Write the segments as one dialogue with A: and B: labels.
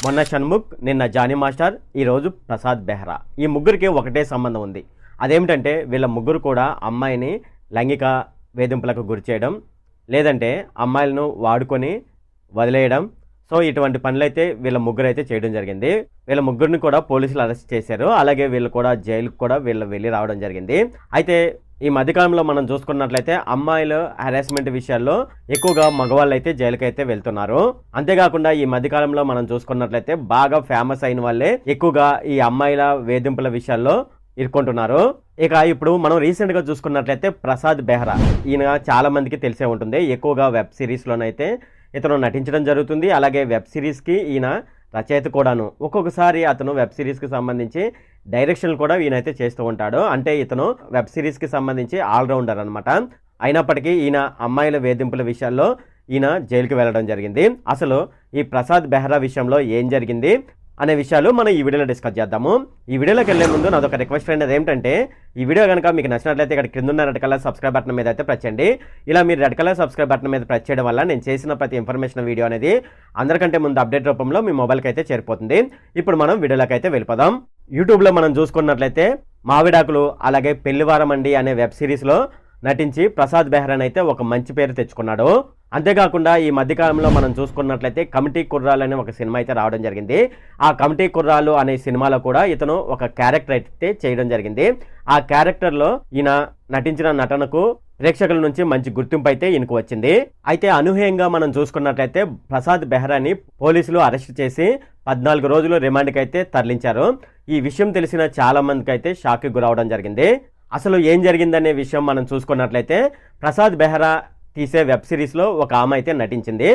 A: మొన్న షణ్ముఖ్, నిన్న Johnny master, ఈరోజు ప్రసాద్ బెహ్రా. ఈ ముగ్గురికి ఒకటే సంబంధం ఉంది. అదేమిటంటే వీళ్ళ ముగ్గురు కూడా అమ్మాయిని లైంగిక వేధింపులకు గురి చేయడం, లేదంటే అమ్మాయిలను వాడుకొని వదిలేయడం. సో ఇటువంటి పనులైతే వీళ్ళ ముగ్గురు అయితే చేయడం జరిగింది. వీళ్ళ ముగ్గురిని కూడా పోలీసులు అరెస్ట్ చేశారు. అలాగే వీళ్ళు కూడా జైలుకు కూడా వీళ్ళు వెళ్ళి రావడం జరిగింది. అయితే ఈ మధ్యకాలంలో మనం చూసుకున్నట్లయితే అమ్మాయిలు హెరాస్మెంట్ విషయాల్లో ఎక్కువగా మగవాళ్ళు అయితే జైలుకి అయితే వెళ్తున్నారు. అంతేకాకుండా ఈ మధ్యకాలంలో మనం చూసుకున్నట్లయితే బాగా ఫేమస్ అయిన వాళ్ళే ఎక్కువగా ఈ అమ్మాయిల వేధింపుల విషయాల్లో ఇరుక్కుంటున్నారు. ఇక ఇప్పుడు మనం రీసెంట్గా చూసుకున్నట్లయితే ప్రసాద్ బెహ్రా, ఈయన చాలా మందికి తెలిసే ఉంటుంది. ఎక్కువగా వెబ్ సిరీస్లోనైతే ఇతను నటించడం జరుగుతుంది. అలాగే వెబ్ సిరీస్కి ఈయన రచయిత కూడాను. ఒక్కొక్కసారి అతను వెబ్ సిరీస్కి సంబంధించి డైరెక్షన్ కూడా ఈయనైతే చేస్తూ ఉంటాడు. అంటే ఇతను వెబ్ సిరీస్కి సంబంధించి ఆల్రౌండర్ అనమాట. అయినప్పటికీ ఈయన అమ్మాయిల వేధింపుల విషయాల్లో ఈయన జైలుకి వెళ్ళడం జరిగింది. అసలు ఈ ప్రసాద్ బెహ్రా విషయంలో ఏం జరిగింది అనే విషయాలు మనం ఈ వీడియోలో డిస్కస్ చేద్దాము. ఈ వీడియోలోకి వెళ్ళే ముందు నాదొక రిక్వెస్ట్ ఫ్రెండ్, అదేంటంటే ఈ వీడియో కనుక మీకు నచ్చినట్లయితే ఇక్కడ కింద ఉన్న రెడ్ కలర్ సబ్స్క్రైబ్ బటన్ మీద అయితే ప్రెస్ చేయండి. ఇలా మీరు రెడ్ కలర్ సబ్స్క్రైబ్ బటన్ మీద ప్రెస్ చేయడం వల్ల నేను చేసిన ప్రతి ఇన్ఫర్మేషన్ వీడియో అనేది అందరికంటే ముందు అప్డేట్ రూపంలో మీ మొబైల్కి అయితే చేరిపోతుంది. ఇప్పుడు మనం వీడియోలోకి అయితే వెళ్ళిపోదాం. యూట్యూబ్లో మనం చూసుకున్నట్లయితే మావిడాకులు, అలాగే పెళ్లివారం అండి అనే వెబ్ సిరీస్లో నటించి ప్రసాద్ బెహ్రాన్ అయితే ఒక మంచి పేరు తెచ్చుకున్నాడు. అంతేకాకుండా ఈ మధ్యకాలంలో మనం చూసుకున్నట్లయితే కమిటీ కుర్రాలు అనే ఒక సినిమా అయితే రావడం జరిగింది. ఆ కమిటీ కుర్రాలు అనే సినిమాలో కూడా ఇతను ఒక క్యారెక్టర్ అయితే చేయడం జరిగింది. ఆ క్యారెక్టర్లో ఈయన నటించిన నటనకు ప్రేక్షకుల నుంచి మంచి గుర్తింపు అయితే ఈయనకు వచ్చింది. అయితే అనూహ్యంగా మనం చూసుకున్నట్లయితే ప్రసాద్ బెహ్రాని పోలీసులు అరెస్ట్ చేసి 14 రోజులు రిమాండ్కి అయితే తరలించారు. ఈ విషయం తెలిసిన చాలా మందికి అయితే షాక్కి గురవడం జరిగింది. అసలు ఏం జరిగిందనే విషయం మనం చూసుకున్నట్లయితే ప్రసాద్ బెహ్రా తీసే వెబ్ సిరీస్లో ఒక ఆమె అయితే నటించింది.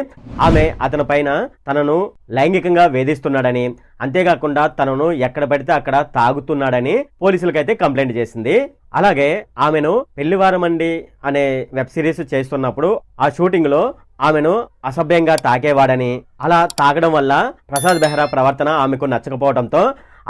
A: ఆమె అతని పైన తనను లైంగికంగా వేధిస్తున్నాడని, అంతేకాకుండా తనను ఎక్కడ పడితే అక్కడ తాగుతున్నాడని పోలీసులకైతే కంప్లైంట్ చేసింది. అలాగే ఆమెను పెళ్లివారం అండి అనే వెబ్ సిరీస్ చేస్తున్నప్పుడు ఆ షూటింగ్ లో ఆమెను అసభ్యంగా తాకేవాడని, అలా తాగడం వల్ల ప్రసాద్ బెహ్రా ప్రవర్తన ఆమెకు నచ్చకపోవడంతో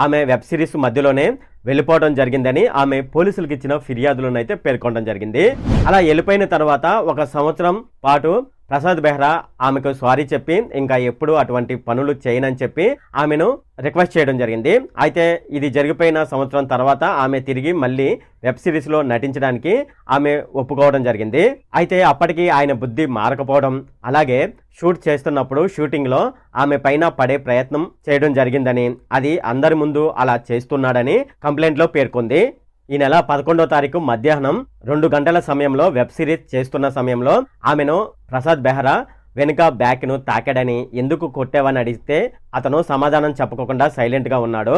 A: ఆమె వెబ్ సిరీస్ మధ్యలోనే వెళ్ళిపోవడం జరిగిందని ఆమె పోలీసులకు ఇచ్చిన ఫిర్యాదులను అయితే పేర్కొనడం జరిగింది. అలా వెళ్ళిపోయిన తర్వాత 1 సంవత్సరం పాటు ప్రసాద్ బెహ్రా ఆమెకు సారీ చెప్పి ఇంకా ఎప్పుడు అటువంటి పనులు చేయనని చెప్పి ఆమెను రిక్వెస్ట్ చేయడం జరిగింది. అయితే ఇది జరిగిపోయిన సంవత్సరం తర్వాత ఆమె తిరిగి మళ్ళీ వెబ్ సిరీస్లో నటించడానికి ఆమె ఒప్పుకోవడం జరిగింది. అయితే అప్పటికి ఆయన బుద్ధి మారకపోవడం, అలాగే షూట్ చేస్తున్నప్పుడు షూటింగ్లో ఆమె పైన పడే ప్రయత్నం చేయడం జరిగిందని, అది అందరి ముందు అలా చేస్తున్నాడని కంప్లైంట్లో పేర్కొంది. ఈ నెల 11వ తారీఖు మధ్యాహ్నం 2 గంటల సమయంలో వెబ్ సిరీస్ చేస్తున్న సమయంలో ఆమెను ప్రసాద్ బెహ్రా వెనుక బ్యాక్ను తాకాడని, ఎందుకు కొట్టావని అడిగితే అతను సమాధానం చెప్పకుండా సైలెంట్గా ఉన్నాడు.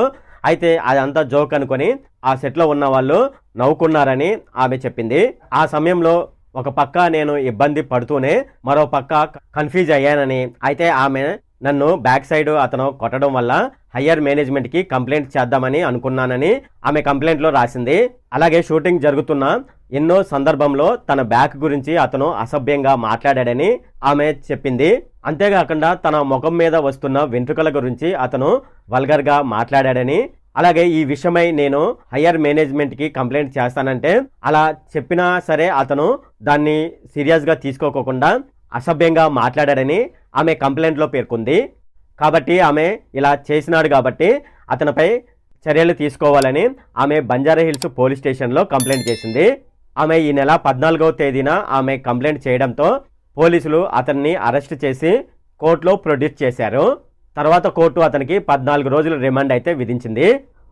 A: అయితే అదంతా జోక్ అనుకొని ఆ సెట్లో ఉన్న వాళ్ళు నవ్వుకున్నారని ఆమె చెప్పింది. ఆ సమయంలో ఒక పక్క నేను ఇబ్బంది పడుతూనే మరో పక్క కన్ఫ్యూజ్ అయ్యానని, అయితే ఆమె నన్ను బ్యాక్ సైడ్ అతను కొట్టడం వల్ల హయ్యర్ మేనేజ్మెంట్కి కంప్లైంట్ చేద్దామని అనుకున్నానని ఆమె కంప్లైంట్లో రాసింది. అలాగే షూటింగ్ జరుగుతున్న ఎన్నో సందర్భంలో తన బ్యాక్ గురించి అతను అసభ్యంగా మాట్లాడాడని ఆమె చెప్పింది. అంతేకాకుండా తన ముఖం మీద వస్తున్న వెంట్రుకల గురించి అతను వల్గర్గా మాట్లాడాడని, అలాగే ఈ విషయమై నేను హయ్యర్ మేనేజ్మెంట్కి కంప్లైంట్ చేస్తానంటే అలా చెప్పినా సరే అతను దాన్ని సీరియస్గా తీసుకోకుండా అసభ్యంగా మాట్లాడాడని ఆమె కంప్లైంట్లో పేర్కొంది. కాబట్టి ఆమె ఇలా చేసినాడు కాబట్టి అతనిపై చర్యలు తీసుకోవాలని ఆమె బంజారాహిల్స్ పోలీస్ స్టేషన్లో కంప్లైంట్ చేసింది. ఆమె ఈ నెల 14వ తేదీన ఆమె కంప్లైంట్ చేయడంతో పోలీసులు అతన్ని అరెస్ట్ చేసి కోర్టులో ప్రొడ్యూస్ చేశారు. తర్వాత కోర్టు అతనికి 14 రోజుల రిమాండ్ అయితే విధించింది.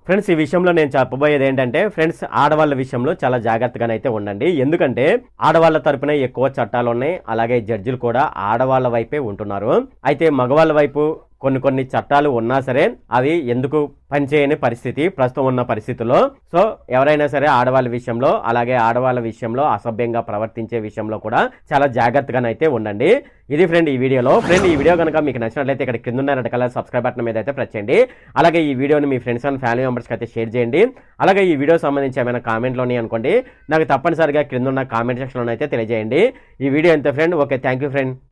A: ఫ్రెండ్స్, ఈ విషయంలో నేను చెప్పబోయేది ఏంటంటే ఫ్రెండ్స్, ఆడవాళ్ళ విషయంలో చాలా జాగ్రత్తగానైతే ఉండండి. ఎందుకంటే ఆడవాళ్ళ తరపున ఎక్కువ చట్టాలు ఉన్నాయి. అలాగే జడ్జిలు కూడా ఆడవాళ్ళ వైపే ఉంటున్నారు. అయితే మగవాళ్ళ వైపు కొన్ని చట్టాలు ఉన్నా సరే అవి ఎందుకు పనిచేయని పరిస్థితి ప్రస్తుతం ఉన్న పరిస్థితుల్లో. సో ఎవరైనా సరే ఆడవాళ్ళ విషయంలో, అలాగే ఆడవాళ్ళ విషయంలో అసభ్యంగా ప్రవర్తించే విషయంలో కూడా చాలా జాగ్రత్తగానైతే ఉండండి. ఇది ఫ్రెండ్ ఈ వీడియోలో. ఫ్రెండ్, ఈ వీడియో కనుక మీకు నచ్చినట్లయితే ఇక్కడ కింద ఉన్న రెడ్ కలర్ సబ్స్క్రైబ్ బటన్ మీద అయితే ప్రెస్ చేయండి. అలాగే ఈ వీడియోని మీ ఫ్రెండ్స్ అండ్ ఫ్యామిలీ మెంబర్స్కి అయితే షేర్ చేయండి. అలాగే ఈ వీడియో సంబంధించి ఏమైనా కామెంట్లోని అనుకోండి, నాకు తప్పనిసరిగా కింద ఉన్న కామెంట్ సెక్షన్లో అయితే తెలియజేయండి. ఈ వీడియో ఎంత friend. Okay, thank you friend.